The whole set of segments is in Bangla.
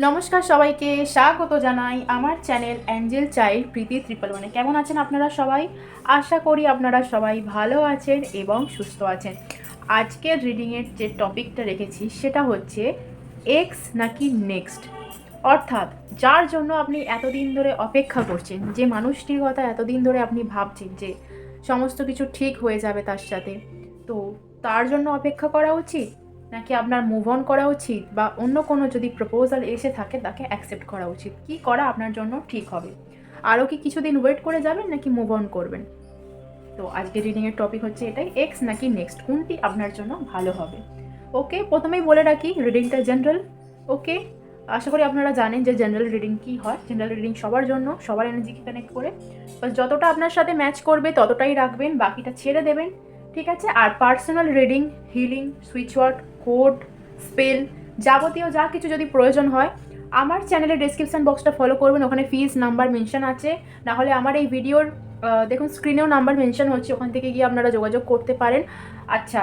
নমস্কার সবাইকে স্বাগত জানাই আমার চ্যানেল অ্যাঞ্জেল চাইল্ড প্রীতি 111। কেমন আছেন আপনারা সবাই? আশা করি আপনারা সবাই ভালো আছেন এবং সুস্থ আছেন। আজকের রিডিংয়ের যে টপিকটা রেখেছি সেটা হচ্ছে এক্স নাকি নেক্সট, অর্থাৎ যার জন্য আপনি এতদিন ধরে অপেক্ষা করছেন, যে মানুষটির কথা এতদিন ধরে আপনি ভাবছেন যে সমস্ত কিছু ঠিক হয়ে যাবে তার সাথে, তো তার জন্য অপেক্ষা করা উচিত নাকি আপনার মুভ অন করা উচিত, বা অন্য কোনো যদি প্রপোজাল এসে থাকে তাকে অ্যাকসেপ্ট করা উচিত? কি করা আপনার জন্য ঠিক হবে? আরও কি কিছুদিন ওয়েট করে যাবেন নাকি মুভ অন করবেন? তো আজকে রিডিংয়ের টপিক হচ্ছে এটাই, এক্স নাকি নেক্সট, কোনটি আপনার জন্য ভালো হবে। ওকে, প্রথমেই বলে রাখি রিডিংটা জেনারেল। ওকে, আশা করি আপনারা জানেন যে জেনারেল রিডিং কী হয়। জেনারেল রিডিং সবার জন্য, সবার এনার্জিকে কানেক্ট করে, বাস যতটা আপনার সাথে ম্যাচ করবে ততটাই রাখবেন, বাকিটা ছেড়ে দেবেন, ঠিক আছে? আর personal reading, healing, switch word, code, spell, যাবতীয় যা কিছু যদি প্রয়োজন হয় আমার চ্যানেলের ডেসক্রিপশন বক্সটা ফলো করবেন, ওখানে ফিজ নাম্বার মেনশন আছে। নাহলে আমার এই ভিডিওর দেখুন স্ক্রিনেও নাম্বার মেনশন হচ্ছে, ওখান থেকে গিয়ে আপনারা যোগাযোগ করতে পারেন। আচ্ছা,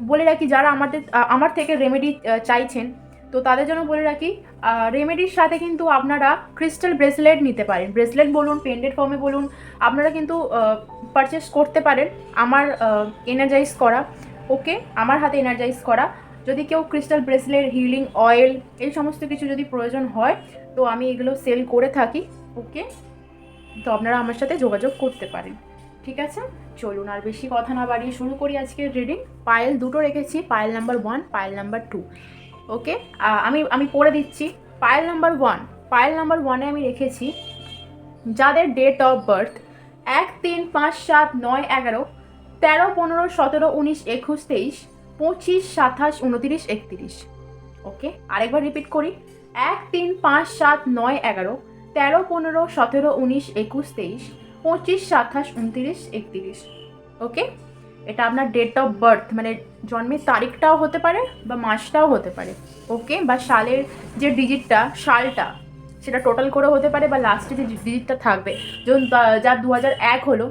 বলে রাখি যারা আমার থেকে রেমেডি চাইছেন, তো তাদের জন্য বলে রাখি রেমেডির সাথে কিন্তু আপনারা ক্রিস্টাল ব্রেসলেট নিতে পারেন। ব্রেসলেট বলুন, পেন্ডেন্ট ফর্মে বলুন, আপনারা কিন্তু পারচেস করতে পারেন আমার এনার্জাইজ করা, ওকে, আমার হাতে এনার্জাইজ করা। যদি কেউ ক্রিস্টাল ব্রেসলেট, হিলিং অয়েল, এই সমস্ত কিছু যদি প্রয়োজন হয়, তো আমি এগুলো সেল করে থাকি, ওকে, তো আপনারা আমার সাথে যোগাযোগ করতে পারেন, ঠিক আছে? চলুন আর বেশি কথা না বাড়িয়ে শুরু করি আজকের রিডিং। পায়েল দুটো রেখেছি, পায়েল নাম্বার 1, পায়েল নাম্বার 2। ওকে, আমি পড়ে দিচ্ছি। পায়েল নাম্বার 1, পায়েল নাম্বার 1-এ আমি রেখেছি যাদের ডেট অফ বার্থ 1, 3, 5, 7, 9, 11, 13, 15, 17, 19, 21, 23, 25, 27, 29, 31। ওকে, আরেকবার রিপিট করি। 1, 3, 5, 7, 9, 11, 13, 15, 17, 19, 21, 23, 25, 27, 29, 31। ওকে, এটা আপনার ডেট অফ বার্থ, মানে জন্মের তারিখটাও হতে পারে বা মাসটাও হতে পারে, ওকে, বা সালের যে ডিজিটটা, সালটা, সেটা টোটাল করে হতে পারে, বা লাস্টে যে ডিজিটটা থাকবে, যেমন যার 2001 হলো,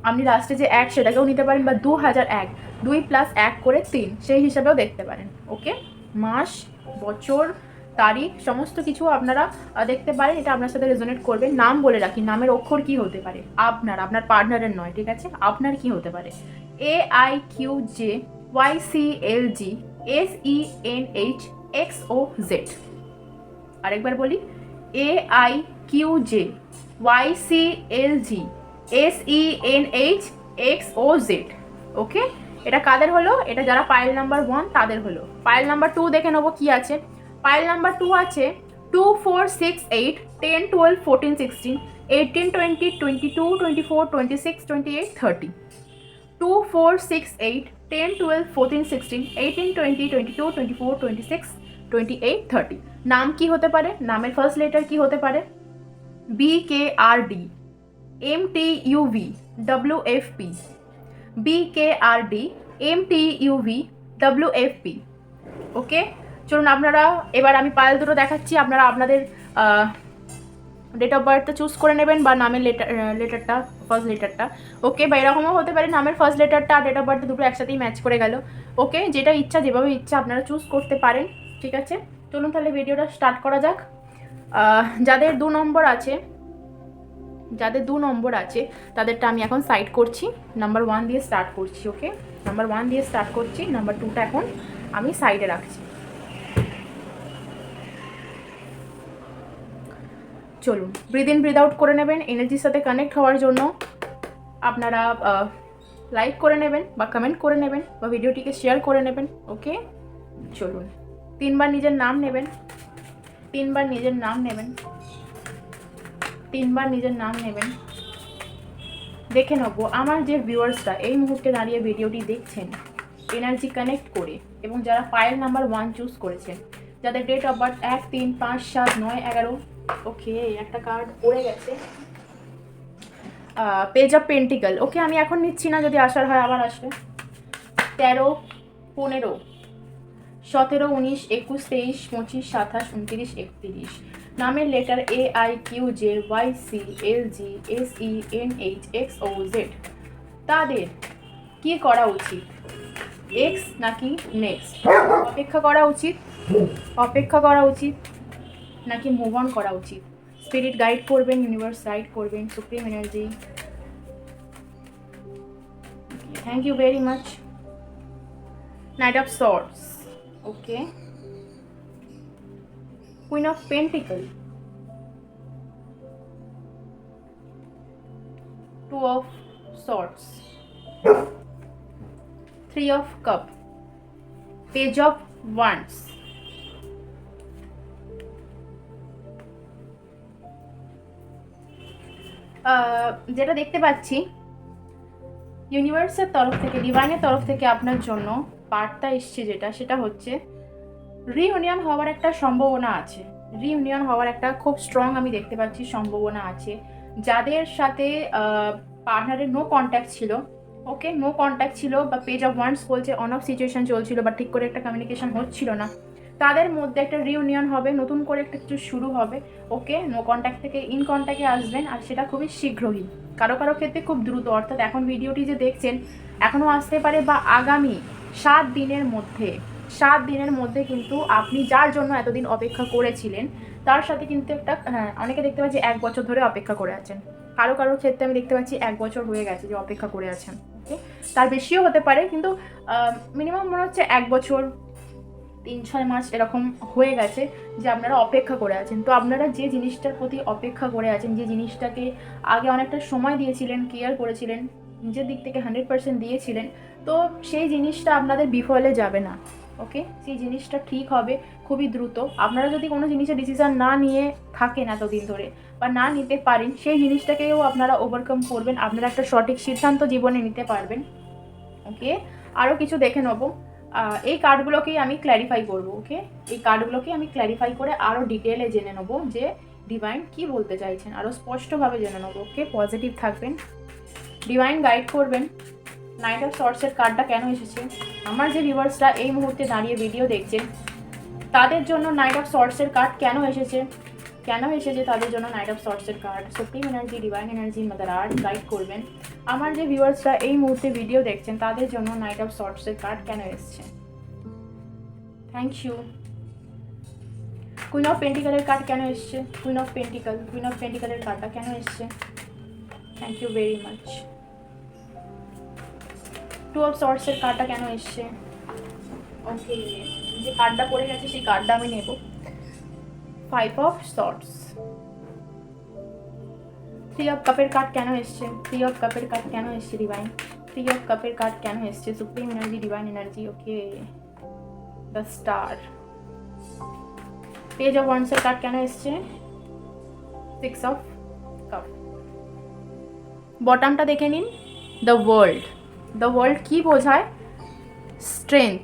আপনি লাস্টে যে 1 সেটাকেও নিতে পারেন, বা 2001, 2 + 1 করে 3, সেই হিসাবেও দেখতে পারেন। ওকে, মাস, বছর, তারিখ সমস্ত কিছু আপনারা দেখতে পারেন, এটা আপনার সাথে রেজোনেট করবে। নাম বলে রাখি, নামের অক্ষর কি হতে পারে, আপনার পার্টনারের নয়, ঠিক আছে? আপনার কি হতে পারে? AIQJYCLG SENHXOZ। আরেকবার বলি, AIQJYCLG SENHXOZ। ওকে, এটা কাদের হলো? এটা যারা পাইল নাম্বার 1 তাদের হলো। পাইল নাম্বার 2 দেখে নেবো কি আছে। পাইল নাম্বার 2 আছে 2, 4, 6, 8, 10, 12, 14, 16, 18, 20, 22, 24, 26, 28, 30। 2, 4, 6, 8, 10, 12, 14, 16, 18, 20, 22, 24, 26, 28, 30। নাম কি হতে পারে? নামের ফার্স্ট লেটার কি হতে পারে? BKRD, MTUV, WFP, BKRD, MTUV, WFP। ওকে, চলুন আপনারা, এবার আমি পায়েল দুটো দেখাচ্ছি, আপনারা আপনাদের ডেট অফ বার্থটা চুজ করে নেবেন, বা নামের লেটারটা, ফার্স্ট লেটারটা, ওকে, বা এরকমও হতে পারে নামের ফার্স্ট লেটারটা আর ডেট অফ বার্থ দুটো একসাথেই ম্যাচ করে গেল। ওকে, যেটা ইচ্ছা, যেভাবে ইচ্ছা আপনারা চুজ করতে পারেন, ঠিক আছে? চলুন তাহলে ভিডিওটা স্টার্ট করা যাক। যাদের 2 নম্বর আছে, তাদেরটা আমি এখন সাইড করছি, নাম্বার 1 দিয়ে স্টার্ট করছি। ওকে, নাম্বার 1 দিয়ে স্টার্ট করছি, নাম্বার 2টা এখন আমি সাইডে রাখছি। চলুন ব্রিদ ইন ব্রিদ আউট করে নেবেন। এনার্জির সাথে কানেক্ট হওয়ার জন্য আপনারা লাইক করে নেবেন, বা কমেন্ট করে নেবেন, বা ভিডিওটিকে শেয়ার করে নেবেন। ওকে, চলুন 3বার নিজের নাম নেবেন, 3বার নিজের নাম নেবেন, 3বার নিজের নাম নেবেন। দেখে নেবো আমার যে ভিউয়ার্সরা এই মুহূর্তে দাঁড়িয়ে ভিডিওটি দেখছেন এনার্জি কানেক্ট করে, এবং যারা ফাইল নাম্বার 1 চুজ করেছেন, যাদের ডেট অফ বার্থ 1, 3, 5, 7, 9, 11। ওকে, একটা কার্ড পড়ে গেছে, পেজ অফ পেন্টিকল। ওকে, আমি এখন নিচ্ছি না, যদি আসার হয় আবার আসবে। 13, 15, 17, 19, 21, 23, 25, 27, 29, 31। নামের লেটার AIQJYCLGSENHXOZ। তাদের কি করা উচিত? এক্স নাকি নেক্সট? অপেক্ষা করা উচিত, অপেক্ষা করা উচিত, নাকি মুভ অন করা উচিত? স্পিরিট গাইড করবেন, ইউনিভার্স গাইড করবেন, supreme energy. Thank you very much. Knight of swords, okay. Queen of pentacles, two of swords, three of cup, page of wands. যেটা দেখতে পাচ্ছি ইউনিভার্সের তরফ থেকে, ডিভাইনের তরফ থেকে আপনার জন্য বার্তা এসছে যেটা, সেটা হচ্ছে রিইউনিয়ন হওয়ার একটা সম্ভাবনা আছে। রিইউনিয়ন হওয়ার একটা খুব স্ট্রং আমি দেখতে পাচ্ছি সম্ভাবনা আছে। যাদের সাথে পার্টনারের নো কন্ট্যাক্ট ছিল, ওকে, নো কন্ট্যাক্ট ছিল, বা পেজ অফ ওয়ান্ডস বলছে অন অফ সিচুয়েশন চলছিল বা ঠিক করে একটা কমিউনিকেশন হচ্ছিল না, তাদের মধ্যে একটা রিইউনিয়ন হবে, নতুন করে একটা কিছু শুরু হবে। ওকে, নো কন্ট্যাক্ট থেকে ইন কন্ট্যাক্টে আসবেন, আর সেটা খুবই শীঘ্রই, কারো কারো ক্ষেত্রে খুব দ্রুত। অর্থাৎ এখন ভিডিওটি যে দেখছেন এখনও আসতে পারে, বা আগামী 7 দিনের মধ্যে, 7 দিনের মধ্যে কিন্তু আপনি যার জন্য এতদিন অপেক্ষা করেছিলেন তার সাথে কিন্তু একটা, হ্যাঁ, অনেকে দেখতে পাচ্ছি 1 বছর ধরে অপেক্ষা করে আছেন, কারো কারোর ক্ষেত্রে আমি দেখতে পাচ্ছি 1 বছর হয়ে গেছে যে অপেক্ষা করে আছেন। ওকে, তার বেশিও হতে পারে, কিন্তু মিনিমাম মনে হচ্ছে 1 বছর 3-6 মাস এরকম হয়ে গেছে যে আপনারা অপেক্ষা করে আছেন। তো আপনারা যে জিনিসটার প্রতি অপেক্ষা করে আছেন, যে জিনিসটাকে আগে অনেকটা সময় দিয়েছিলেন, কেয়ার করেছিলেন, নিজের দিক থেকে 100% দিয়েছিলেন, তো সেই জিনিসটা আপনাদের বিফলে যাবে না। ওকে, সেই জিনিসটা ঠিক হবে খুবই দ্রুত। আপনারা যদি কোনো জিনিসের ডিসিশন না নিয়ে থাকেন এতদিন ধরে, বা না নিতে পারেন, সেই জিনিসটাকেও আপনারা ওভারকাম করবেন, আপনারা একটা সঠিক সিদ্ধান্ত জীবনে নিতে পারবেন। ওকে, আরও কিছু দেখে নেবো। এই কার্ডগুলোকেই আমি ক্ল্যারিফাই করবো। ওকে, এই কার্ডগুলোকে আমি ক্ল্যারিফাই করে আরও ডিটেলে জেনে নেবো যে ডিভাইন কি বলতে চাইছেন, আরও স্পষ্টভাবে জেনে নেবো। ওকে, পজিটিভ থাকবেন, ডিভাইন গাইড করবেন। নাইট অফ সর্টসের কার্ডটা কেন এসেছে? আমার যে ভিউয়ার্সরা এই মুহূর্তে দাঁড়িয়ে ভিডিও দেখছেন তাদের জন্য নাইট অফ সর্টসের কার্ড কেন এসেছে, কেন এসেছে তাদের জন্য নাইট অফ সর্টসের card? Supreme energy, divine energy, mother earth guide করবেন। আমার যে ভিউয়ার্সরা এই মুহূর্তে ভিডিও দেখছেন তাদের জন্য নাইট অফ সর্টসের কার্ড কেন এসেছে? Thank you. কুইন অফ পেন্টিকালের কার্ড কেন এসছে? Queen of pentacle, queen of পেন্টিকালের কার্ডটা কেন এসছে? Thank you very much. Two of সর্টসের কার্ডটা কেন এসছে? ওকে, যে কার্ডটা পড়ে গেছে সেই কার্ডটা আমি নেব। 5 অফ সর্টস, 3 অফ কাপের কার্ড কেন এসছে? 3 অফ কাপের কার্ড কেন এসছে ডিভাইন? 3 অফ কাপের কার্ড কেন এসছে? Supreme energy, divine energy. Okay, the star. Page of ওয়ান্ডসের কার্ড কেন এসছে? 6 অফ কাপ। বটমটা দেখে নিন, দ্য ওয়ার্ল্ড। দ্য ওয়ার্ল্ড কী বোঝায়? স্ট্রেংথ।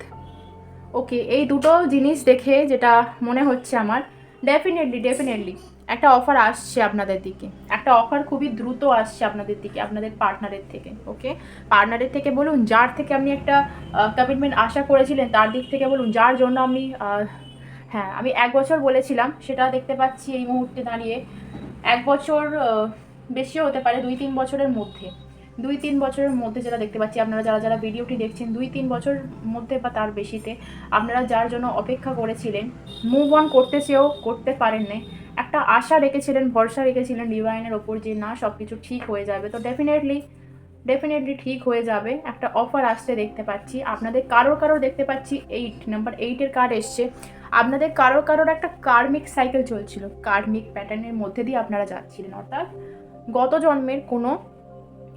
ওকে, এই দুটো জিনিস দেখে যেটা মনে হচ্ছে আমার, ডেফিনেটলি একটা অফার আসছে আপনাদের দিকে, একটা অফার খুবই দ্রুত আসছে আপনাদের দিকে, আপনাদের পার্টনারের থেকে। ওকে, পার্টনারের থেকে বলুন, যার থেকে আপনি একটা কমিটমেন্ট আশা করেছিলেন তার দিক থেকে বলুন, যার জন্য আপনি, হ্যাঁ, আমি 1 বছর বলেছিলাম, সেটা দেখতে পাচ্ছি এই মুহূর্তে দাঁড়িয়ে 1 বছর বেশিও হতে পারে, 2-3 বছরের মধ্যে, 2-3 বছরের মধ্যে যেটা দেখতে পাচ্ছি, আপনারা যারা যারা ভিডিওটি দেখছেন 2-3 বছর মধ্যে বা তার বেশিতে আপনারা যার জন্য অপেক্ষা করেছিলেন, মুভ অন করতে চেয়েও করতে পারেন না, একটা আশা রেখেছিলেন, ভরসা রেখেছিলেন ডিভাইনের ওপর যে না সব কিছু ঠিক হয়ে যাবে, তো ডেফিনেটলি ঠিক হয়ে যাবে। একটা অফার আসতে দেখতে পাচ্ছি আপনাদের কারোর দেখতে পাচ্ছি 8 নাম্বার 8-এর কার্ড এসছে। আপনাদের কারোর একটা কার্মিক সাইকেল চলছিল, কার্মিক প্যাটার্নের মধ্যে দিয়ে আপনারা যাচ্ছিলেন, অর্থাৎ গত জন্মের কোনো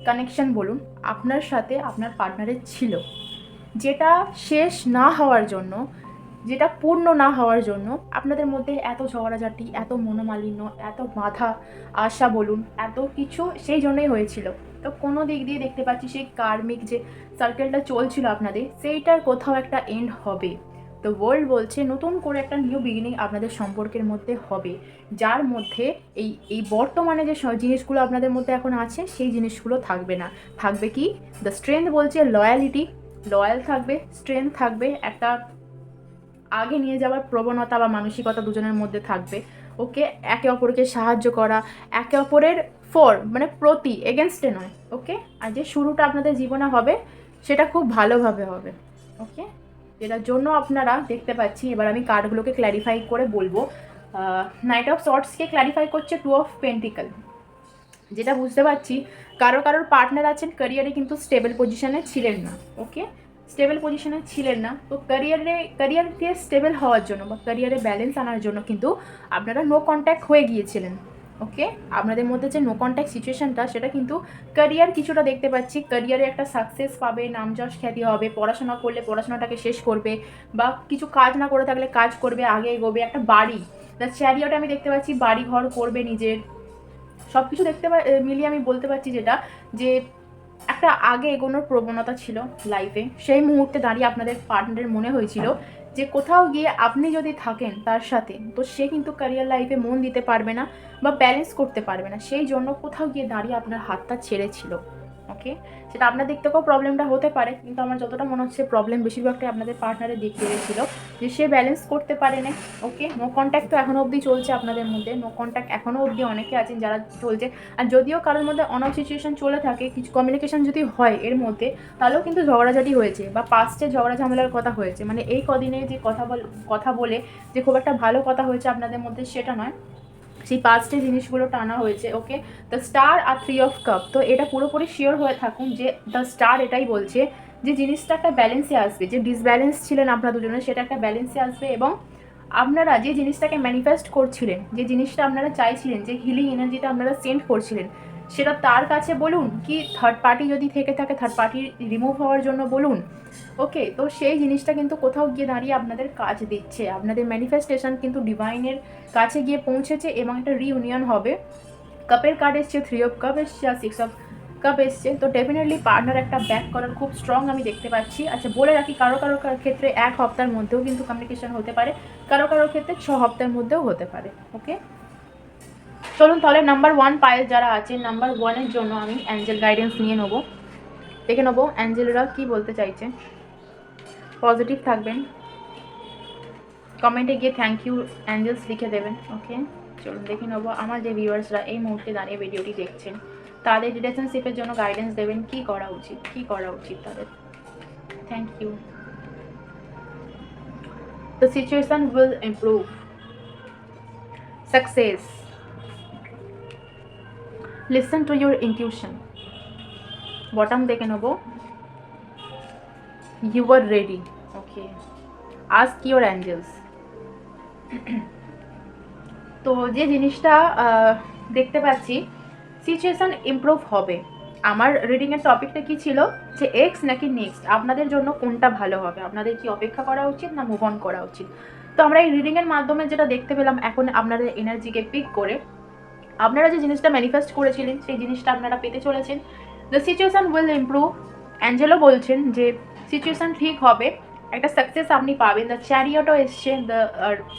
কানেকশন বলুন আপনার সাথে আপনার পার্টনারের ছিল, যেটা শেষ না হওয়ার জন্য, যেটা পূর্ণ না হওয়ার জন্য আপনাদের মধ্যে এত ঝগড়াঝাটি, এত মনোমালিন্য, এত বাধা আশা বলুন, এত কিছু সেই জন্যই হয়েছিল। তো কোনো দিক দিয়ে দেখতে পাচ্ছি সেই কার্মিক যে সার্কেলটা চলছিল আপনাদের, সেইটার কোথাও একটা এন্ড হবে। তো ওয়ার্ল্ড বলছে নতুন করে একটা নিউ বিগিনিং আপনাদের সম্পর্কের মধ্যে হবে, যার মধ্যে এই বর্তমানে যে জিনিসগুলো আপনাদের মধ্যে এখন আছে সেই জিনিসগুলো থাকবে না। থাকবে কি? দ্য স্ট্রেংথ বলছে লয়ালিটি, লয়াল থাকবে, স্ট্রেংথ থাকবে, একটা আগে নিয়ে যাওয়ার প্রবণতা বা মানসিকতা দুজনের মধ্যে থাকবে। ওকে, একে অপরকে সাহায্য করা, একে অপরের মানে প্রতি, এগেনস্টে নয়। ওকে, আর যে শুরুটা আপনাদের জীবনে হবে সেটা খুব ভালোভাবে হবে। ওকে, যেটার জন্য আপনারা দেখতে পাচ্ছি, এবার আমি কার্ডগুলোকে ক্ল্যারিফাই করে বলবো। নাইট অফ সর্টসকে ক্ল্যারিফাই করছে 2 অফ পেন্টিকল। যেটা বুঝতে পারছি কারোর পার্টনার আছেন ক্যারিয়ারে কিন্তু স্টেবল পজিশনে ছিলেন না। ওকে, স্টেবল পজিশনে ছিলেন না, তো ক্যারিয়ারকে স্টেবল হওয়ার জন্য বা ক্যারিয়ারে ব্যালেন্স আনার জন্য কিন্তু আপনারা নো কন্ট্যাক্ট হয়ে গিয়েছিলেন। ওকে, আপনাদের মধ্যে যে নো কন্ট্যাক্ট সিচুয়েশনটা সেটা কিন্তু ক্যারিয়ার কিছুটা দেখতে পাচ্ছি, ক্যারিয়ারে একটা সাকসেস পাবে, নাম যশ খ্যাতি হবে, পড়াশোনা করলে পড়াশোনাটাকে শেষ করবে, বা কিছু কাজ না করে থাকলে কাজ করবে, আগে এগোবে, একটা বাড়ি, চ্যারিয়টে আমি দেখতে পাচ্ছি, বাড়ি ঘর করবে নিজের, সব কিছু মিলিয়ে আমি বলতে পারছি যেটা যে একটা আগে এগোনোর প্রবণতা ছিল লাইফে। সেই মুহূর্তে দাঁড়িয়ে আপনাদের পার্টনারের মনে হয়েছিল যে কোথাও গিয়ে আপনি যদি থাকেন তার সাথে, তো সে কিন্তু ক্যারিয়ার লাইফে মন দিতে পারবে না বা ব্যালেন্স করতে পারবে না, সেই জন্য কোথাও গিয়ে দাঁড়িয়ে আপনার হাতটা ছেড়েছিল। ওকে, সেটা আপনার দিক থেকেও প্রবলেমটা হতে পারে, কিন্তু আমার যতটা মনে হচ্ছে প্রবলেম বেশিরভাগটাই আপনাদের পার্টনারের দিক থেকে ছিল, যে সে ব্যালেন্স করতে পারে না। ওকে, নো কন্ট্যাক্ট তো এখনও অবধি চলছে আপনাদের মধ্যে, নো কন্ট্যাক্ট এখনও অবধি অনেকে আছেন যারা চলছে। আর যদিও কারোর মধ্যে অন অফ সিচুয়েশন চলে থাকে, কিছু কমিউনিকেশন যদি হয় এর মধ্যে, তাহলেও কিন্তু ঝগড়াঝাটি হয়েছে বা পাস্টে ঝগড়া ঝামেলার কথা হয়েছে, মানে এই কদিনে যে কথা বলে যে খুব একটা ভালো কথা হয়েছে আপনাদের মধ্যে সেটা নয়, সেই পাঁচটে জিনিসগুলো টানা হয়েছে। ওকে, দ্য স্টার আর 3 অফ কাপ, তো এটা পুরোপুরি শিওর হয়ে থাকুন যে দ্য স্টার এটাই বলছে যে জিনিসটা একটা ব্যালেন্সে আসবে, যে ডিসব্যালেন্স ছিলেন আপনারা দুজনে সেটা একটা ব্যালেন্সে আসবে, এবং আপনারা যে জিনিসটাকে ম্যানিফেস্ট করছিলেন, যে জিনিসটা আপনারা চাইছিলেন, যে হিলিং এনার্জিটা আপনারা সেন্ড করছিলেন, সেটা তার কাছে বলুন কি থার্ড পার্টি যদি থেকে থাকে থার্ড পার্টি রিমুভ হওয়ার জন্য বলুন। ওকে, তো সেই জিনিসটা কিন্তু কোথাও গিয়ে দাঁড়িয়ে আপনাদের কাজ দিচ্ছে, আপনাদের ম্যানিফেস্টেশন কিন্তু ডিভাইনের কাছে গিয়ে পৌঁছেছে এবং একটা রিউনিয়ন হবে। কাপের কার্ড এসছে, 3 অফ কাপ এসছে আর 6 অফ কাপ এসছে, তো ডেফিনেটলি পার্টনার একটা ব্যাক করার খুব স্ট্রং আমি দেখতে পাচ্ছি। আচ্ছা, বলে রাখি কারো ক্ষেত্রে 1 সপ্তাহের মধ্যেও কিন্তু কমিউনিকেশন হতে পারে, কারো ক্ষেত্রে 6 সপ্তাহের মধ্যেও হতে পারে। ওকে, চলুন তাহলে নাম্বার 1 পাইল যারা আছে, নাম্বার 1-এর জন্য আমি অ্যাঞ্জেল গাইডেন্স নিয়ে নেবো, দেখে নেবো অ্যাঞ্জেলরা কি বলতে চাইছে। পজিটিভ থাকবেন, কমেন্টে গিয়ে থ্যাংক ইউ অ্যাঞ্জেলস লিখে দেবেন। ওকে, চলুন দেখে নেবো আমার যে ভিউয়ার্সরা এই মুহূর্তে দাঁড়িয়ে ভিডিওটি দেখছেন তাদের রিলেশনশিপের জন্য গাইডেন্স দেবেন, কি করা উচিত তাদের। Thank you. The situation will improve, success, listen to your intuition. Bottom দেখে নেবো, you are ready. Okay, ask your angels. তো যে জিনিসটা দেখতে পাচ্ছি, সিচুয়েশান ইমপ্রুভ হবে। আমার রিডিংয়ের টপিকটা কি ছিল যে এক্স নাকি নেক্সট, আপনাদের জন্য কোনটা ভালো হবে, আপনাদের কি অপেক্ষা করা উচিত না মুভ অন করা উচিত। তো আমরা এই রিডিংয়ের মাধ্যমে যেটা দেখতে পেলাম, এখন আপনাদের এনার্জিকে পিক করে আপনারা যে জিনিসটা ম্যানিফেস্ট করেছিলেন সেই জিনিসটা আপনারা পেতে চলেছেন। দ্য সিচুয়েশান উইল ইমপ্রুভ, অ্যাঞ্জেলও বলছেন যে সিচুয়েশান ঠিক হবে, একটা সাকসেস আপনি পাবেন। দ্য চ্যারিয়টও এসছে, দ্য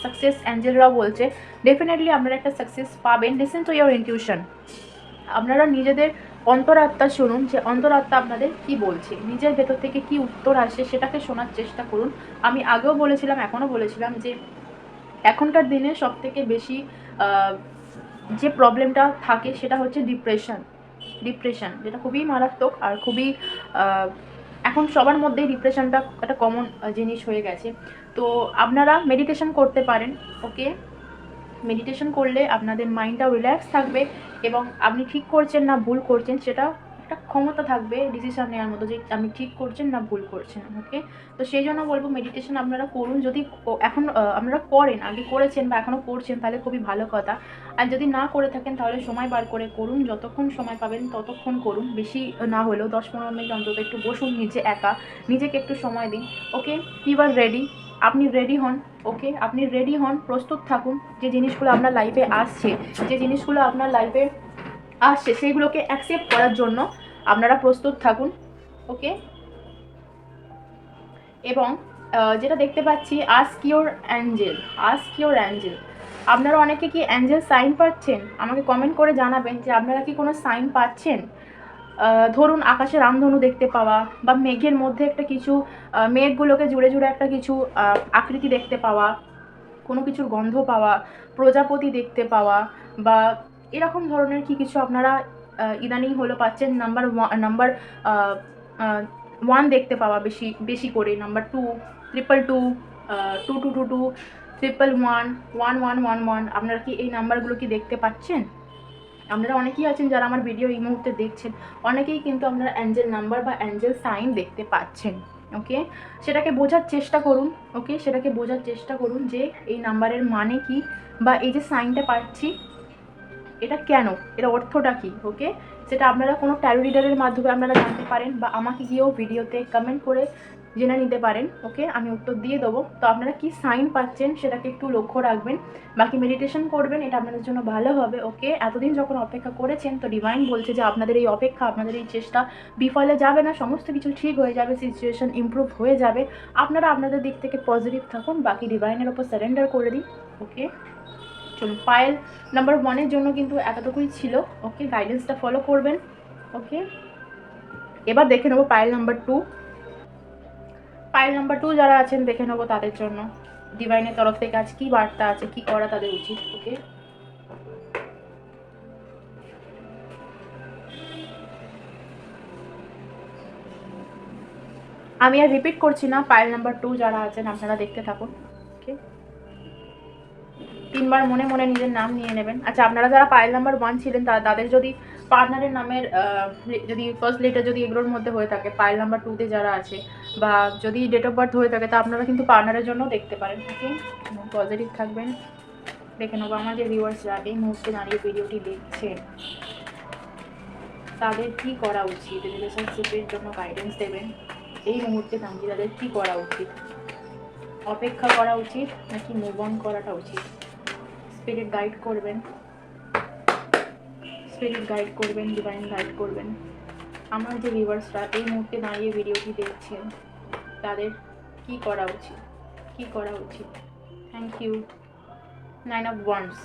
সাকসেস অ্যাঞ্জেলরাও বলছে ডেফিনেটলি আপনারা একটা সাকসেস পাবেন। লিসেন টু ইউর ইনটিউশন, আপনারা নিজেদের অন্তরাত্মা শুনুন, যে অন্তরাত্মা আপনাদের কি বলছে, নিজের ভেতর থেকে কি উত্তর আসে সেটাকে শোনার চেষ্টা করুন। আমি আগেও বলেছিলাম, এখনও বলেছিলাম যে এখনকার দিনে সবথেকে বেশি যে প্রবলেমটা থাকে সেটা হচ্ছে ডিপ্রেশন, যেটা খুবই মারাত্মক আর খুবই এখন সবার মধ্যেই ডিপ্রেশনটা একটা কমন জিনিস হয়ে গেছে। তো আপনারা মেডিটেশন করতে পারেন। ওকে, মেডিটেশন করলে আপনাদের মাইন্ডটা রিল্যাক্স থাকবে এবং আপনি ঠিক করছেন না ভুল করছেন সেটা একটা ক্ষমতা থাকবে ডিসিশন নেওয়ার মতো, যে আপনি ঠিক করছেন না ভুল করছেন। ওকে, তো সেই জন্য বলবো মেডিটেশন আপনারা করুন, যদি এখন আপনারা করেন, আগে করেছেন বা এখনও করছেন তাহলে খুবই ভালো কথা, আর যদি না করে থাকেন তাহলে সময় বার করে করুন, যতক্ষণ সময় পাবেন ততক্ষণ করুন, বেশি না হলেও 10-15 মিনিট অন্তত একটু বসুন নিজেকে একটু সময় দিন। ওকে, ইউ আর রেডি, আপনি রেডি হন। ওকে, আপনি রেডি হন, প্রস্তুত থাকুন, যে জিনিসগুলো আপনার লাইফে আসছে, সেইগুলোকে অ্যাকসেপ্ট করার জন্য আপনারা প্রস্তুত থাকুন। ওকে, এবং যেটা দেখতে পাচ্ছি, আস্ক ইউর অ্যাঞ্জেল। আপনারা অনেকে কি অ্যাঞ্জেল সাইন পাচ্ছেন? আমাকে কমেন্ট করে জানাবেন যে আপনারা কি কোনো সাইন পাচ্ছেন। ধরুন আকাশে রামধনু দেখতে পাওয়া, বা মেঘের মধ্যে একটা কিছু মেঘগুলোকে জুড়ে একটা কিছু আকৃতি দেখতে পাওয়া, কোনো কিছুর গন্ধ পাওয়া, প্রজাপতি দেখতে পাওয়া, বা এরকম ধরনের কি কিছু আপনারা ইদানিং হলো পাচ্ছেন। নাম্বার 1 দেখতে পাওয়া বেশি করে, নাম্বার 2, 222, 2222, 111111, আপনারা কি এই নাম্বারগুলো কি দেখতে পাচ্ছেন? আপনারা অনেকেই আছেন যারা আমার ভিডিও এই মুহূর্তে দেখছেন, অনেকেই কিন্তু আপনারা অ্যাঞ্জেল নাম্বার বা অ্যাঞ্জেল সাইন দেখতে পাচ্ছেন। ওকে, সেটাকে বোঝার চেষ্টা করুন। ওকে, সেটাকে বোঝার চেষ্টা করুন যে এই নাম্বারের মানে কি, বা এই যে সাইনটা পাচ্ছি এটা কেন, এর অর্থটা কী। ওকে, সেটা আপনারা কোনো ট্যারো রিডারের মাধ্যমে আপনারা জানতে পারেন, বা আমাকে গিয়েও ভিডিওতে কমেন্ট করে জেনে নিতে পারেন। ওকে, আমি উত্তর দিয়ে দেবো। তো আপনারা কি সাইন পাচ্ছেন সেটাকে একটু লক্ষ্য রাখবেন, বাকি মেডিটেশন করবেন, এটা আপনাদের জন্য ভালো হবে। ওকে, এতদিন যখন অপেক্ষা করেছেন, তো ডিভাইন বলছে যে আপনাদের এই অপেক্ষা, আপনাদের এই চেষ্টা বিফলে যাবে না, সমস্ত কিছু ঠিক হয়ে যাবে, সিচুয়েশন ইমপ্রুভ হয়ে যাবে। আপনারা আপনাদের দিক থেকে পজিটিভ থাকুন, বাকি ডিভাইনের ওপর সারেন্ডার করে দিন। ওকে, চলুন, পায়েল নাম্বার 1-এর জন্য কিন্তু এতটুকুই ছিল। ওকে, গাইডেন্সটা ফলো করবেন। ওকে, এবার দেখে নেবো পায়েল নাম্বার 2। পায়েল নাম্বার 2 যারা আছেন দেখে নেবো তাদের জন্য ডিভাইনের তরফ থেকে আজ কী বার্তা আছে, কী করা তাদের উচিত। ওকে, আমি আর রিপিট করছি না, পায়েল নাম্বার 2 যারা আছেন আপনারা দেখতে থাকুন। ওকে, 3বার মনে মনে নিজের নাম নিয়ে নেবেন। আচ্ছা, আপনারা যারা পায়েল নাম্বার 1 ছিলেন তাদের যদি পার্টনারের নামের যদি ফার্স্ট লেটার যদি এগুলোর মধ্যে হয়ে থাকে, পায়েল নাম্বার 2-তে যারা আছে, বা যদি ডেট অফ বার্থ হয়ে থাকে, তা আপনারা কিন্তু পার্টনারের জন্য দেখতে পারেন। ওকে, পজিটিভ থাকবেন। দেখে নেবো আমার যে ভিউয়ার্সরা এই মুহূর্তে দাঁড়িয়ে ভিডিওটি দেখছেন তাদের কী করা উচিত, রিলেশনশিপের জন্য গাইডেন্স দেবেন। এই মুহূর্তে দাঁড়িয়ে তাদের কী করা উচিত, অপেক্ষা করা উচিত নাকি মুভ অন করাটা উচিত। স্পিরিট গাইড করবেন, স্পিরিট গাইড করবেন, ডিভাইন গাইড করবেন। আমার যে ভিউয়ার্সরা এই মুহূর্তে দাঁড়িয়ে ভিডিওটি দেখছেন তাদের কি করা উচিত, কি করা উচিত। Thank you. 9 of Wands,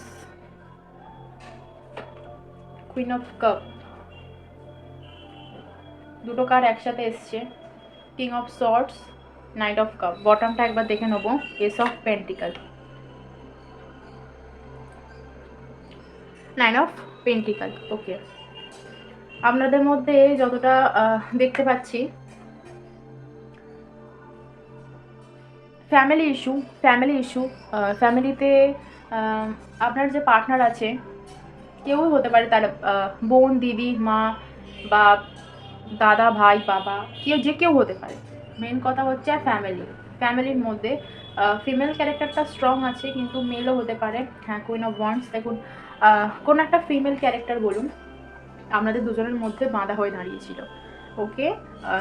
queen of cup, দুটো কার্ড একসাথে এসছে, king of swords, knight of cup. বটমটা একবার দেখে নেবো, ace of pentacle, 9 of pentacle. Okay, আপনাদের মধ্যে যতটা দেখতে পাচ্ছি ফ্যামিলি ইস্যু, ফ্যামিলিতে আপনার যে পার্টনার আছে কেউ হতে পারে, তার বোন, দিদি, মা, বা দাদা, ভাই, বাবা, কেউ হতে পারে। মেন কথা হচ্ছে ফ্যামিলির মধ্যে ফিমেল ক্যারেক্টারটা স্ট্রং আছে, কিন্তু মেলও হতে পারে। হ্যাঁ, কুইন অফ ওয়ান্ডস, দেখুন কোনো একটা ফিমেল ক্যারেক্টার বলুন আপনাদের দুজনের মধ্যে বাঁধা হয়ে দাঁড়িয়েছিল। ওকে,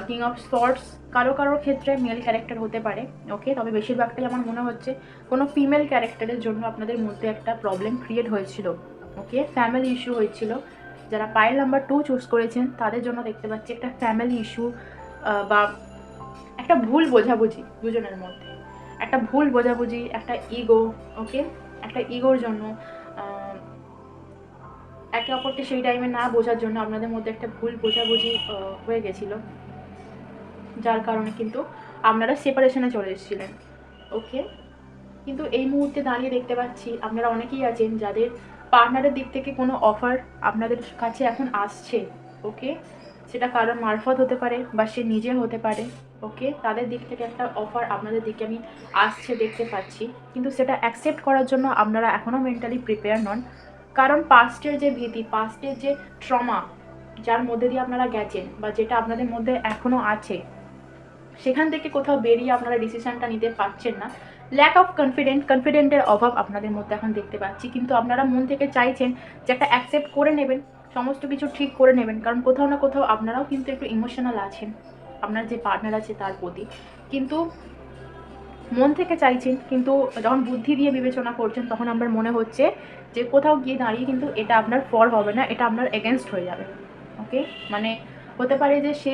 কিং অফ সর্টস কারোর ক্ষেত্রে মেল ক্যারেক্টার হতে পারে। ওকে, তবে বেশিরভাগটাই আমার মনে হচ্ছে কোনো ফিমেল ক্যারেক্টারের জন্য আপনাদের মধ্যে একটা প্রবলেম ক্রিয়েট হয়েছিল। ওকে, ফ্যামিলি ইস্যু হয়েছিল। যারা পায়েল নাম্বার 2 চুজ করেছেন তাদের জন্য দেখতে পাচ্ছি একটা ফ্যামিলি ইস্যু, বা একটা ভুল বোঝাবুঝি দুজনের মধ্যে, একটা ভুল বোঝাবুঝি, একটা ইগো। ওকে, একটা ইগোর জন্য একে অপরকে সেই টাইমে না বোঝার জন্য আপনাদের মধ্যে একটা ভুল বোঝাবুঝি হয়ে গেছিলো, যার কারণে কিন্তু আপনারা সেপারেশনে চলে এসেছিলেন। ওকে, কিন্তু এই মুহূর্তে দাঁড়িয়ে দেখতে পাচ্ছি আপনারা অনেকেই আছেন যাদের পার্টনারের দিক থেকে কোনো অফার আপনাদের কাছে এখন আসছে। ওকে, সেটা কারোর মারফত হতে পারে বা সে নিজে হতে পারে। ওকে, তাদের দিক থেকে একটা অফার আপনাদের দিকে আমি আসছে দেখতে পাচ্ছি, কিন্তু সেটা অ্যাকসেপ্ট করার জন্য আপনারা এখনও মেন্টালি প্রিপেয়ার নন। কারণ পাস্টের যে ভীতি, পাস্টের যে ট্রমা যার মধ্যে দিয়ে আপনারা গেছেন, বা যেটা আপনাদের মধ্যে এখনও আছে, সেখান থেকে কোথাও বেরিয়ে আপনারা ডিসিশনটা নিতে পারছেন না। ল্যাক অফ কনফিডেন্টের অভাব আপনাদের মধ্যে এখন দেখতে পাচ্ছি, কিন্তু আপনারা মন থেকে চাইছেন যে একটা অ্যাকসেপ্ট করে নেবেন, সমস্ত কিছু ঠিক করে নেবেন, কারণ কোথাও না কোথাও আপনারাও কিন্তু একটু ইমোশনাল আছেন আপনার যে পার্টনার আছে তার প্রতি, কিন্তু মন থেকে চাইছেন, কিন্তু যখন বুদ্ধি দিয়ে বিবেচনা করছেন তখন আপনার মনে হচ্ছে যে কোথাও গিয়ে দাঁড়িয়ে কিন্তু এটা আপনার ফর হবে না, এটা আপনার এগেনস্ট হয়ে যাবে। ওকে, মানে হতে পারে যে সে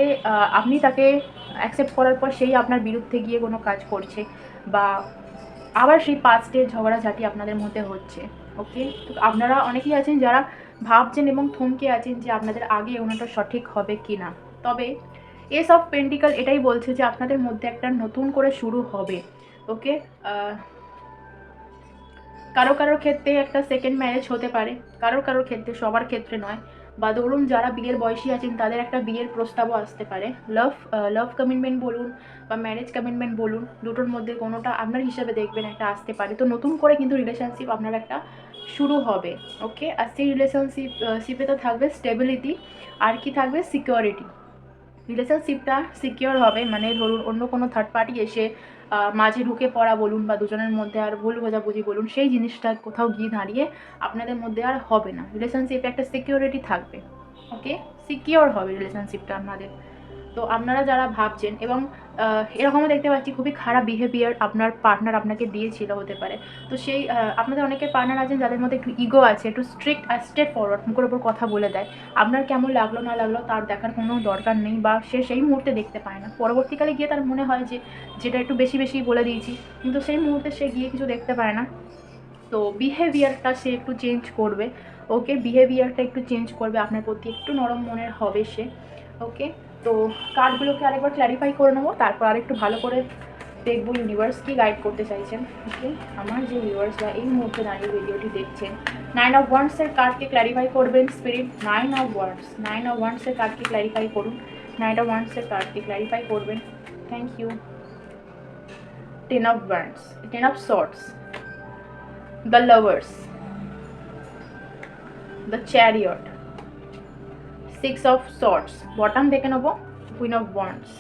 আপনি তাকে অ্যাকসেপ্ট করার পর সেই আপনার বিরুদ্ধে গিয়ে কোনো কাজ করছে, বা আবার সেই পাস্টের ঝগড়াঝাটি আপনাদের মধ্যে হচ্ছে। ওকে, তো আপনারা অনেকেই আছেন যারা ভাবছেন এবং থমকে আছেন যে আপনাদের আগে এগোনোটা সঠিক হবে কি না। তবে এস অফ পেন্টিকাল এটাই বলছে যে আপনাদের মধ্যে একটা নতুন করে শুরু হবে। ওকে, কারোর ক্ষেত্রে একটা সেকেন্ড ম্যারেজ হতে পারে, কারোর ক্ষেত্রে, সবার ক্ষেত্রে নয়, বা ধরুন যারা বিয়ের বয়সী আছেন তাদের একটা বিয়ের প্রস্তাবও আসতে পারে। লাভ কমিটমেন্ট বলুন বা ম্যারেজ কমিটমেন্ট বলুন, দুটোর মধ্যে কোনোটা আপনার হিসাবে দেখবেন একটা আসতে পারে। তো নতুন করে কিন্তু রিলেশনশিপ আপনার একটা শুরু হবে। ওকে, আর সেই শিপে তো থাকবে স্টেবিলিটি, আর কি থাকবে সিকিউরিটি। রিলেশনশিপটা সিকিউর হবে, মানে ধরুন অন্য কোনো থার্ড পার্টি এসে মাঝে ঢুকে পড়া বলুন বা দুজনের মধ্যে আর ভুল বোঝাবুঝি বলুন, সেই জিনিসটা কোথাও গিয়ে দাঁড়িয়ে আপনাদের মধ্যে আর হবে না। রিলেশনশিপে একটা সিকিউরিটি থাকবে। ওকে, সিকিউর হবে রিলেশনশিপটা আপনাদের। তো আপনারা যারা ভাবছেন, এবং এরকমও দেখতে পাচ্ছি খুবই খারাপ বিহেভিয়ার আপনার পার্টনার আপনাকে দিয়েছিল হতে পারে। তো সেই আপনাদের অনেকের পার্টনার আছেন যাদের মধ্যে একটু ইগো আছে, একটু স্ট্রিক্ট আর স্ট্রেট ফরওয়ার্ড, মুখের ওপর কথা বলে দেয়। আপনার কেমন লাগলো না লাগলো তার দেখার কোনো দরকার নেই, বা সে সেই মুহূর্তে দেখতে পায় না। পরবর্তীকালে গিয়ে তার মনে হয় যে যেটা একটু বেশি বেশি বলে দিয়েছি, কিন্তু সেই মুহূর্তে সে গিয়ে কিছু দেখতে পায় না। তো বিহেভিয়ারটা সে একটু চেঞ্জ করবে। ওকে, বিহেভিয়ারটা একটু চেঞ্জ করবে, আপনার প্রতি একটু নরম মনের হবে সে। ওকে, তো কার্ডগুলোকে আরেকবার ক্ল্যারিফাই করে নেবো, তারপর আরেকটু ভালো করে দেখবো ইউনিভার্স কি গাইড করতে চাইছেন। ওকে, আমার যে ভিউয়ার্স বা এই মুহূর্তে দাঁড়িয়ে ভিডিওটি দেখছেন, 9 অফ ওয়ান্ডসের কার্ডকে ক্ল্যারিফাই করবেন স্পিরিট। 9 অফ ওয়ান্ডসের কার্ডকে ক্ল্যারিফাই করুন। 9 অফ ওয়ান্ডসের কার্ডকে ক্ল্যারিফাই করবেন। Thank you. 10 of wands, 10 of swords, the lovers, the chariot, 6 of swords, bottom দেখে নেবো, কুইন অফ ওয়ান্ডস।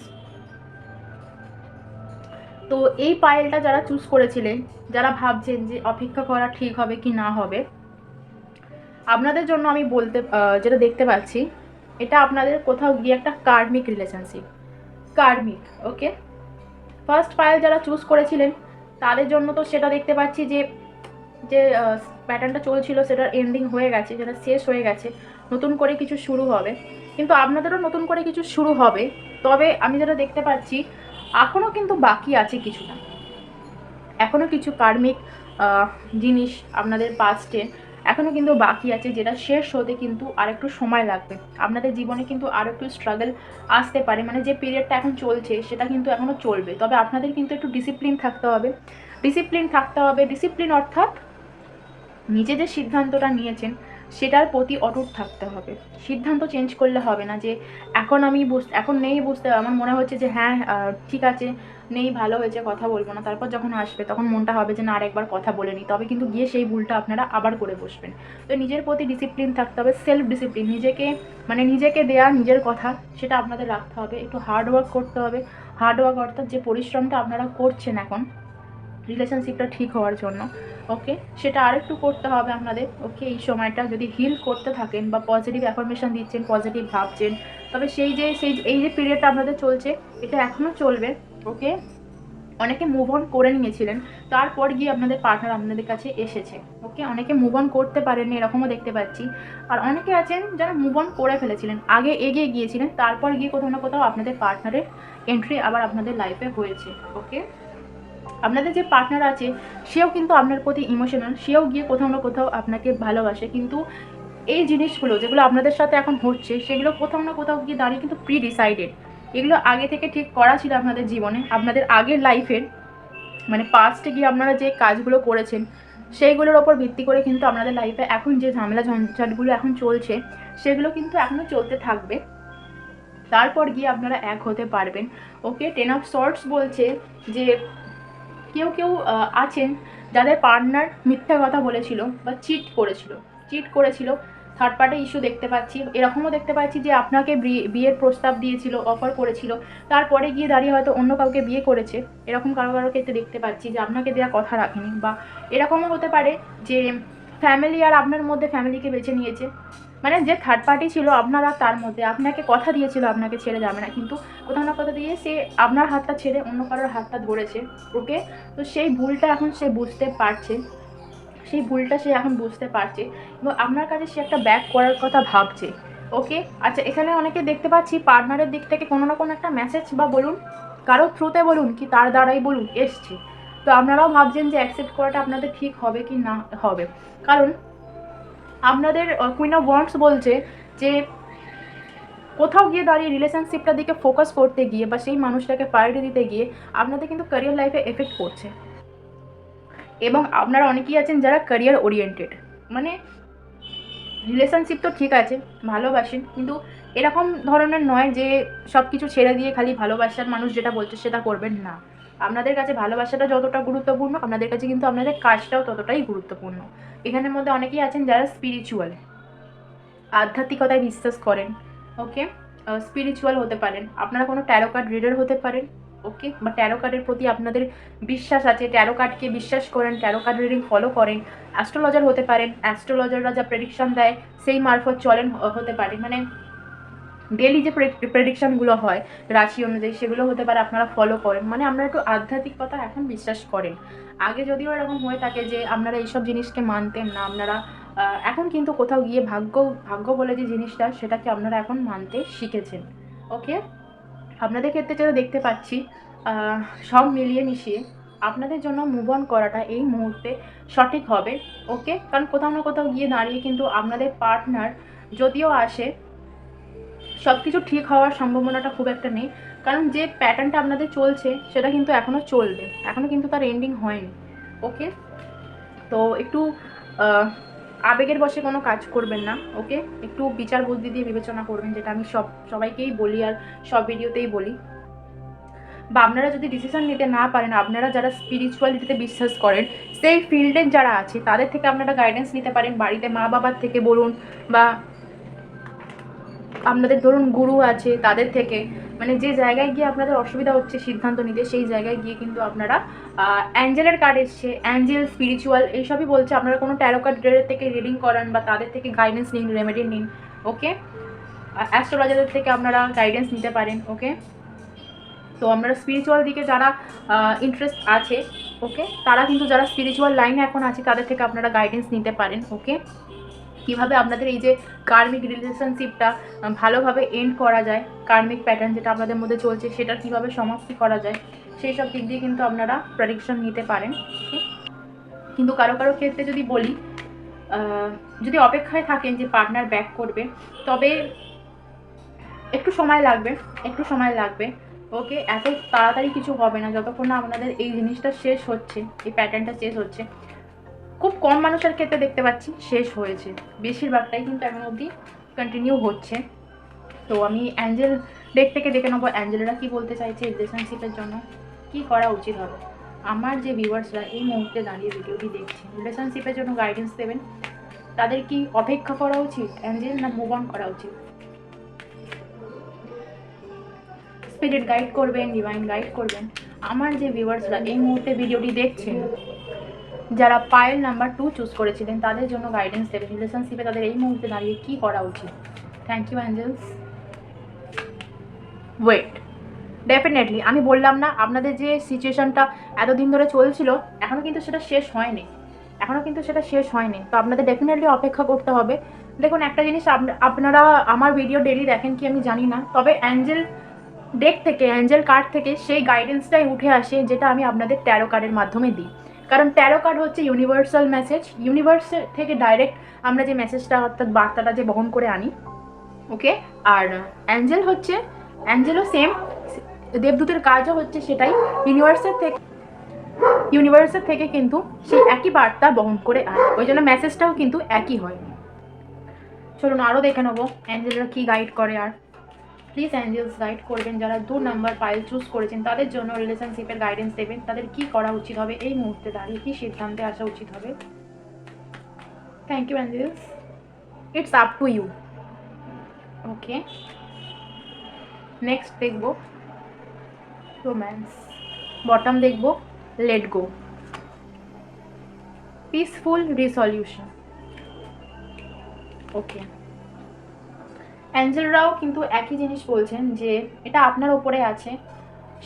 তো এই পাইলটা যারা চুজ করেছিলেন, যারা ভাবছেন যে অপেক্ষা করা ঠিক হবে কি না হবে, আপনাদের জন্য আমি যেটা দেখতে পাচ্ছি, এটা আপনাদের কোথাও গিয়ে একটা কার্মিক রিলেশনশিপ, কার্মিক। ওকে, ফার্স্ট পাইল যারা চুজ করেছিলেন তাদের জন্য তো সেটা দেখতে পাচ্ছি যে যে প্যাটার্নটা চলছিল সেটার এন্ডিং হয়ে গেছে, সেটা শেষ হয়ে গেছে, নতুন করে কিছু শুরু হবে। কিন্তু আপনাদেরও নতুন করে কিছু শুরু হবে, তবে আমি যেটা দেখতে পাচ্ছি এখনও কিন্তু বাকি আছে কিছুটা, এখনও কিছু কার্মিক জিনিস আপনাদের পাস্টে এখনও কিন্তু বাকি আছে, যেটা শেষ হতে কিন্তু আরেকটু সময় লাগবে। আপনাদের জীবনে কিন্তু আরও একটু স্ট্রাগল আসতে পারে, মানে যে পিরিয়ডটা এখন চলছে সেটা কিন্তু এখনও চলবে, তবে আপনাদের কিন্তু একটু ডিসিপ্লিন থাকতে হবে। ডিসিপ্লিন অর্থাৎ নিজে যে সিদ্ধান্তটা নিয়েছেন সেটার প্রতি অটুট থাকতে হবে। সিদ্ধান্ত চেঞ্জ করলে হবে না যে এখন নেই বুঝতে, আমার মনে হচ্ছে যে হ্যাঁ ঠিক আছে নেই, ভালো হয়েছে, কথা বলবো না। তারপর যখন আসবে তখন মনটা হবে যে না আরেকবার কথা বলে নিই, তবে কিন্তু গিয়ে সেই ভুলটা আপনারা আবার করে বসবেন। তো নিজের প্রতি ডিসিপ্লিন থাকতে হবে, সেলফ ডিসিপ্লিন, নিজেকে দেয়া নিজের কথা সেটা আপনাদের রাখতে হবে। একটু হার্ডওয়ার্ক করতে হবে। হার্ডওয়ার্ক অর্থাৎ যে পরিশ্রমটা আপনারা করছেন এখন রিলেশনশিপটা ঠিক হওয়ার জন্য, ওকে, সেটা আরেকটু করতে হবে আপনাদের। ওকে, এই সময়টা যদি হিল করতে থাকেন বা পজিটিভ অ্যাফার্মেশন দিচ্ছেন, পজিটিভ ভাবছেন, তবে এই যে পিরিয়ডটা আপনাদের চলছে এটা এখনও চলবে। ওকে, অনেকে মুভ অন করে নিয়েছিলেন, তারপর গিয়ে আপনাদের পার্টনার আপনাদের কাছে এসেছে। ওকে, অনেকে মুভ অন করতে পারেননি, এরকমও দেখতে পাচ্ছি। আর অনেকে আছেন যারা মুভ অন করে ফেলেছিলেন, আগে এগিয়ে গিয়েছিলেন, তারপর গিয়ে কোথাও না কোথাও আপনাদের পার্টনারের এন্ট্রি আবার আপনাদের লাইফে হয়েছে। ওকে, আপনাদের যে পার্টনার আছে সেও কিন্তু আপনার প্রতি ইমোশনাল, সেও গিয়ে কোথাও না কোথাও আপনাকে ভালোবাসে, কিন্তু এই জিনিসগুলো যেগুলো আপনাদের সাথে এখন হচ্ছে সেগুলো কোথাও না কোথাও গিয়ে দাঁড়িয়ে কিন্তু প্রি ডিসাইডেড। এগুলো আগে থেকে ঠিক করা ছিল আপনাদের জীবনে, আপনাদের আগের লাইফের, মানে পাস্টে গিয়ে আপনারা যে কাজগুলো করেছেন সেইগুলোর ওপর ভিত্তি করে কিন্তু আপনাদের লাইফে এখন যে ঝামেলা ঝঞ্ঝাটগুলো এখন চলছে সেগুলো কিন্তু এখনও চলতে থাকবে, তারপর গিয়ে আপনারা এক হতে পারবেন। ওকে, 10 অফ সর্টস বলছে যে কেউ আছেন যাদের পার্টনার মিথ্যা কথা বলেছিল বা চিট করেছিল, থার্ড পার্টি ইস্যু দেখতে পাচ্ছি। এরকমও দেখতে পাচ্ছি যে আপনাকে বিয়ের প্রস্তাব দিয়েছিল, অফার করেছিল, তারপরে গিয়ে দাঁড়িয়ে হয়তো অন্য কাউকে বিয়ে করেছে। এরকম কারো ক্ষেত্রে দেখতে পাচ্ছি যে আপনাকে দেওয়া কথা রাখেনি, বা এরকমও হতে পারে যে ফ্যামিলি আর আপনার মধ্যে ফ্যামিলিকে বেছে নিয়েছে, মানে যে থার্ড পার্টি ছিল আপনারা তার মধ্যে আপনাকে কথা দিয়েছিল আপনাকে ছেড়ে যাবে না, কিন্তু কোথাও না কোথাও দিয়ে সে আপনার হাতটা ছেড়ে অন্য কারোর হাতটা ধরেছে। ওকে, তো সেই ভুলটা এখন সে বুঝতে পারছে, এবং আপনার কাছে সে একটা ব্যাক করার কথা ভাবছে। ওকে, আচ্ছা, এখানে অনেকে দেখতে পাচ্ছি পার্টনারের দিক থেকে কোনো না কোনো একটা মেসেজ বা বলুন কারো থ্রুতে বলুন কি তার দ্বারাই বলুন এসছে। তো আপনারাও ভাবছেন যে অ্যাকসেপ্ট করাটা আপনাদের ঠিক হবে কি না হবে, কারণ আপনাদের কুইন অফ ওয়ান্ডস বলছে যে কোথাও গিয়ে দাঁড়িয়ে রিলেশনশিপটার দিকে ফোকাস করতে গিয়ে বা সেই মানুষটাকে প্রায়োরিটি দিতে গিয়ে আপনাদের কিন্তু ক্যারিয়ার লাইফে এফেক্ট করছে, এবং আপনারা অনেকেই আছেন যারা ক্যারিয়ার ওরিয়েন্টেড, মানে রিলেশনশিপ তো ঠিক আছে, ভালোবাসেন, কিন্তু এরকম ধরনের নয় যে সব কিছু ছেড়ে দিয়ে খালি ভালোবাসার মানুষ যেটা বলছে সেটা করবেন না। আপনাদের কাছে ভালোবাসাটা যতটা গুরুত্বপূর্ণ, আপনাদের কাছে কিন্তু আপনাদের কাজটাও ততটাই গুরুত্বপূর্ণ। এখানের মধ্যে অনেকেই আছেন যারা স্পিরিচুয়াল, আধ্যাত্মিকতায় বিশ্বাস করেন। ওকে, স্পিরিচুয়াল হতে পারেন, আপনারা কোনো ট্যারো কার্ড রিডার হতে পারেন। ওকে, বা ট্যারো কার্ডের প্রতি আপনাদের বিশ্বাস আছে, ট্যারো কার্ডকে বিশ্বাস করেন, ট্যারো কার্ড রিডিং ফলো করেন। অ্যাস্ট্রোলজার হতে পারেন, অ্যাস্ট্রোলজাররা যা প্রেডিকশন দেয় সেই মারফত চলেন হতে পারে, মানে ডেলি যে প্রেডিকশনগুলো হয় রাশি অনুযায়ী সেগুলো হতে পারে আপনারা ফলো করেন। মানে আপনারা একটু আধ্যাত্মিকতা এখন বিশ্বাস করেন। আগে যদিও এরকম হয়ে থাকে যে আপনারা এইসব জিনিসকে মানতেন না, আপনারা এখন কিন্তু কোথাও গিয়ে ভাগ্য বলে যে জিনিসটা সেটাকে আপনারা এখন মানতে শিখেছেন। ওকে, আপনাদের ক্ষেত্রে যেটা দেখতে পাচ্ছি সব মিলিয়ে মিশিয়ে আপনাদের জন্য মুভ অন করাটা এই মুহূর্তে সঠিক হবে। ওকে, কারণ কোথাও না কোথাও গিয়ে দাঁড়িয়ে কিন্তু আপনাদের পার্টনার যদিও আসে, সব কিছু ঠিক হওয়ার সম্ভাবনাটা খুব একটা নেই, কারণ যে প্যাটার্নটা আপনাদের চলছে সেটা কিন্তু এখনও চলবে, এখনও কিন্তু তার এন্ডিং হয়নি। ওকে, তো একটু আবেগের বশে কোনো কাজ করবেন না। ওকে, একটু বিচার বুদ্ধি দিয়ে বিবেচনা করবেন, যেটা আমি সবাইকেই বলি আর সব ভিডিওতেই বলি। বা আপনারা যদি ডিসিশন নিতে না পারেন, আপনারা যারা স্পিরিচুয়ালিটিতে বিশ্বাস করেন সেই ফিল্ডের যারা আছে তাদের থেকে আপনারা গাইডেন্স নিতে পারেন, বাড়িতে মা বাবার থেকে বলুন, বা আপনাদের ধরুন গুরু আছে তাদের থেকে, মানে যে জায়গায় গিয়ে আপনাদের অসুবিধা হচ্ছে সিদ্ধান্ত নিতে সেই জায়গায় গিয়ে কিন্তু আপনারা অ্যাঞ্জেলের কার্ড এসছে, অ্যাঞ্জেল স্পিরিচুয়াল এইসবই বলছে, আপনারা কোনো ট্যারো কার্ড থেকে রিডিং করান বা তাদের থেকে গাইডেন্স নিন, রেমেডি নিন। ওকে, অ্যাস্ট্রোলজারদের থেকে আপনারা গাইডেন্স নিতে পারেন। ওকে, তো আমরা স্পিরিচুয়াল দিকে যারা ইন্টারেস্ট আছে, ওকে, তারা কিন্তু যারা স্পিরিচুয়াল লাইনে এখন আছে তাদের থেকে আপনারা গাইডেন্স নিতে পারেন। ওকে, কীভাবে আপনাদের এই যে কার্মিক রিলেশনশিপটা ভালোভাবে এন্ড করা যায়, কার্মিক প্যাটার্ন যেটা আপনাদের মধ্যে চলছে সেটা কীভাবে সমাপ্তি করা যায়, সেই সব দিক দিয়ে কিন্তু আপনারা প্রেডিকশন নিতে পারেন। কিন্তু কারো কারো ক্ষেত্রে যদি বলি, যদি অপেক্ষায় থাকেন যে পার্টনার ব্যাক করবে, তবে একটু সময় লাগবে। ওকে, এত তাড়াতাড়ি কিছু হবে না, যতক্ষণ না আপনাদের এই জিনিসটা শেষ হচ্ছে, এই প্যাটার্নটা শেষ হচ্ছে। খুব কম মানুষের ক্ষেত্রে দেখতে পাচ্ছি শেষ হয়েছে, বেশিরভাগটাই কিন্তু এখন অবধি কন্টিনিউ হচ্ছে। তো আমি অ্যাঞ্জেল ডেক থেকে দেখে নেবো অ্যাঞ্জেলরা কী বলতে চাইছে রিলেশনশিপের জন্য, কী করা উচিত হবে। আমার যে ভিউয়ার্সরা এই মুহূর্তে দাঁড়িয়ে ভিডিওটি দেখছে, রিলেশনশিপের জন্য গাইডেন্স দেবেন, তাদের কি অপেক্ষা করা উচিত অ্যাঞ্জেল, না মুভ অন করা উচিত? স্পিরিট গাইড করবেন, ডিভাইন গাইড করবেন। আমার যে ভিউয়ার্সরা এই মুহূর্তে ভিডিওটি দেখছেন, যারা পায়েল নাম্বার 2 চুজ করেছিলেন তাদের জন্য গাইডেন্স দেবেন, রিলেশনশিপে তাদের এই মুহূর্তে দাঁড়িয়ে কী করা উচিত। Thank you angels. Wait, definitely আমি বললাম না আপনাদের যে সিচুয়েশনটা এতদিন ধরে চলছিল এখনও কিন্তু সেটা শেষ হয়নি, তো আপনাদের ডেফিনেটলি অপেক্ষা করতে হবে। দেখুন একটা জিনিস, আপনারা আমার ভিডিও ডেলি দেখেন কি আমি জানি না, তবে অ্যাঞ্জেল ডেক থেকে, অ্যাঞ্জেল কার্ড থেকে সেই গাইডেন্সটাই উঠে আসে যেটা আমি আপনাদের ট্যারো কার্ডের মাধ্যমে দিই। কারণ ট্যারো কার্ড হচ্ছে ইউনিভার্সাল মেসেজ, ইউনিভার্স থেকে ডাইরেক্ট আমরা যে মেসেজটা অর্থাৎ বার্তাটা যে বহন করে আনি। ওকে, আর অ্যাঞ্জেলও সেম, দেবদূতের কাজও হচ্ছে সেটাই, ইউনিভার্সের থেকে কিন্তু সেই একই বার্তা বহন করে আনে, ওই জন্য মেসেজটাও কিন্তু একই হয়। চলুন আরও দেখে নেবো অ্যাঞ্জেলরা কী গাইড করে। আর প্লিজ অ্যাঞ্জেলস গাইড করবেন, যারা 2 নাম্বার পাইল চুজ করেছেন তাদের জন্য রিলেশনশিপের গাইডেন্স দেবেন, তাদের কি করা উচিত হবে এই মুহূর্তে দাঁড়িয়ে, কী সিদ্ধান্তে আসা উচিত হবে। Thank you angels, it's up to you. Okay, next দেখব রোম্যান্স, বটম দেখব let go, peaceful resolution. Okay, অ্যাঞ্জেলরাও কিন্তু একই জিনিস বলছেন যে এটা আপনার ওপরে আছে,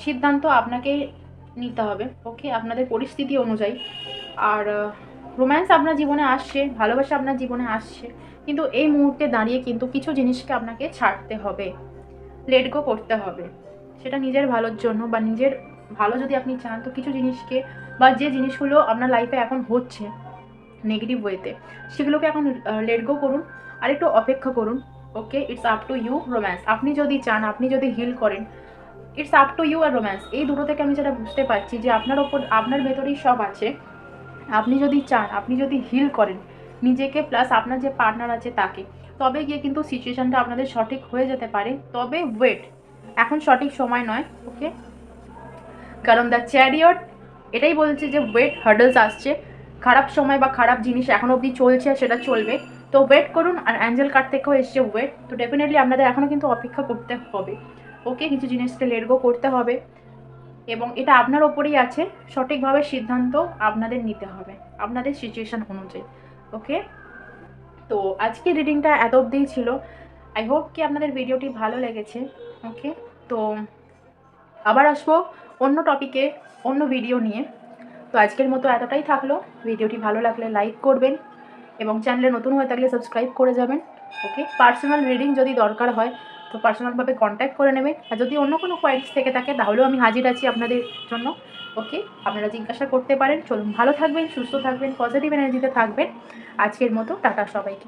সিদ্ধান্ত আপনাকে নিতে হবে। ওকে, আপনাদের পরিস্থিতি অনুযায়ী। আর রোম্যান্স আপনার জীবনে আসছে, ভালোবাসা আপনার জীবনে আসছে, কিন্তু এই মুহূর্তে দাঁড়িয়ে কিন্তু কিছু জিনিসকে আপনাকে ছাড়তে হবে, লেট গো করতে হবে। সেটা নিজের ভালোর জন্য, বা নিজের ভালো যদি আপনি চান, তো কিছু জিনিসকে বা যে জিনিসগুলো আপনার লাইফে এখন হচ্ছে নেগেটিভ ওয়েতে, সেগুলোকে এখন লেট গো করুন আর একটু অপেক্ষা করুন। Okay, it's up to you romance, আপনি যদি চান, আপনি যদি হিল করেন, ইটস আপ টু ইউ আর রোম্যান্স। এই দুটো থেকে আমি যেটা বুঝতে পারছি যে আপনার ভেতরেই সব আছে। আপনি যদি চান, আপনি যদি হিল করেন, নিজেকে প্লাস আপনার যে পার্টনার আছে তাকে, তবে গিয়ে কিন্তু সিচুয়েশানটা আপনাদের সঠিক হয়ে যেতে পারে। তবে ওয়েট, এখন সঠিক সময় নয়, ওকে? কারণ দ্য চ্যারিয়ট এটাই বলছে যে ওয়েট, হার্ডলস আসছে, খারাপ সময় বা খারাপ জিনিস এখন অবধি চলছে, সেটা চলবে, তো ওয়েট করুন। আর অ্যাঞ্জেল কার্ড থেকেও এসছে ওয়েট, তো ডেফিনেটলি আপনাদের এখনও কিন্তু অপেক্ষা করতে হবে, ওকে? কিছু জিনিসকে লেট গো করতে হবে এবং এটা আপনার ওপরেই আছে, সঠিকভাবে সিদ্ধান্ত আপনাদের নিতে হবে আপনাদের সিচুয়েশান অনুযায়ী, ওকে? তো আজকে রিডিংটা এত অবধিই ছিল। আই হোপ কি আপনাদের ভিডিওটি ভালো লেগেছে, ওকে? তো আবার আসবো অন্য টপিকে, অন্য ভিডিও নিয়ে। তো আজকের মতো এতটাই থাকলো। ভিডিওটি ভালো লাগলে লাইক করবেন এবং চ্যানেলে নতুন হয়ে থাকলে সাবস্ক্রাইব করে যাবেন, ওকে? পার্সোনাল রিডিং যদি দরকার হয় তো পার্সোনালভাবে কন্ট্যাক্ট করে নেবেন। আর যদি অন্য কোনো কোয়ারিজ থেকে থাকে তাহলেও আমি হাজির আছি আপনাদের জন্য, ওকে? আপনারা জিজ্ঞাসা করতে পারেন। চলুন, ভালো থাকবেন, সুস্থ থাকবেন, পজিটিভ এনার্জিতে থাকবেন। আজকের মতো টাটা সবাইকে।